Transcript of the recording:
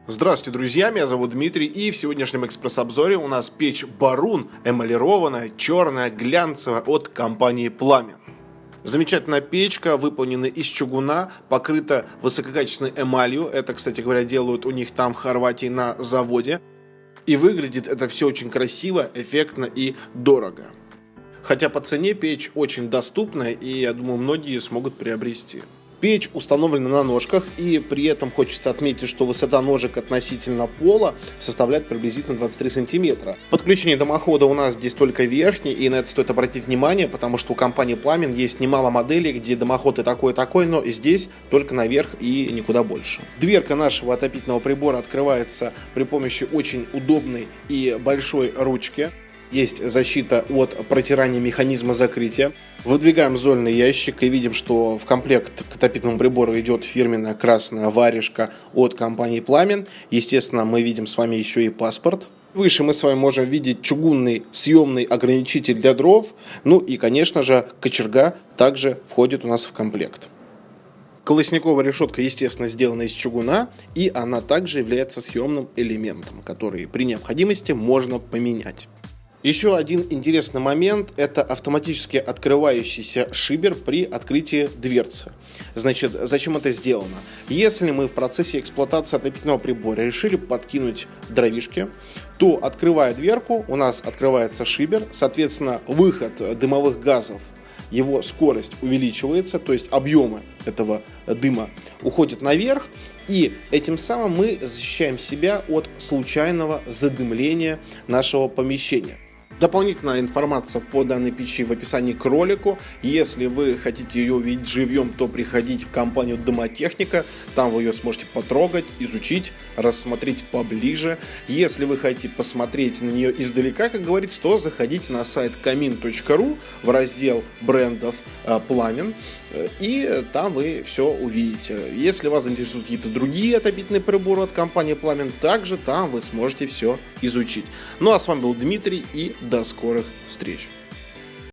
Здравствуйте, друзья, меня зовут Дмитрий, и в сегодняшнем экспресс-обзоре у нас печь Барун, эмалированная, черная, глянцевая от компании Пламен. Замечательная печка, выполнена из чугуна, покрыта высококачественной эмалью. Это, кстати говоря, делают у них там в Хорватии на заводе. И выглядит это все очень красиво, эффектно и дорого. Хотя по цене печь очень доступная, и я думаю, многие смогут приобрести. Печь установлена на ножках, и при этом хочется отметить, что высота ножек относительно пола составляет приблизительно 23 сантиметра. Подключение дымохода у нас здесь только верхний, и на это стоит обратить внимание, потому что у компании Пламен есть немало моделей, где дымоход и такой, но здесь только наверх и никуда больше. Дверка нашего отопительного прибора открывается при помощи очень удобной и большой ручки. Есть защита от протирания механизма закрытия. Выдвигаем зольный ящик и видим, что в комплект к отопительному прибору идет фирменная красная варежка от компании Пламен. Естественно, мы видим с вами еще и паспорт. Выше мы с вами можем видеть чугунный съемный ограничитель для дров. Ну и, конечно же, кочерга также входит у нас в комплект. Колосниковая решетка, естественно, сделана из чугуна, и она также является съемным элементом, который при необходимости можно поменять. Еще один интересный момент – это автоматически открывающийся шибер при открытии дверцы. Значит, зачем это сделано? Если мы в процессе эксплуатации отопительного прибора решили подкинуть дровишки, то, открывая дверку, у нас открывается шибер, соответственно, выход дымовых газов, его скорость увеличивается, то есть объемы этого дыма уходят наверх, и этим самым мы защищаем себя от случайного задымления нашего помещения. Дополнительная информация по данной печи в описании к ролику. Если вы хотите ее увидеть живьем, то приходите в компанию Домотехника. Там вы ее сможете потрогать, изучить, рассмотреть поближе. Если вы хотите посмотреть на нее издалека, как говорится, то заходите на сайт kamin.ru в раздел брендов Пламен. И там вы все увидите. Если вас интересуют какие-то другие отопительные приборы от компании Пламен, также там вы сможете все изучить. Ну а с вами был Дмитрий, и до скорых встреч.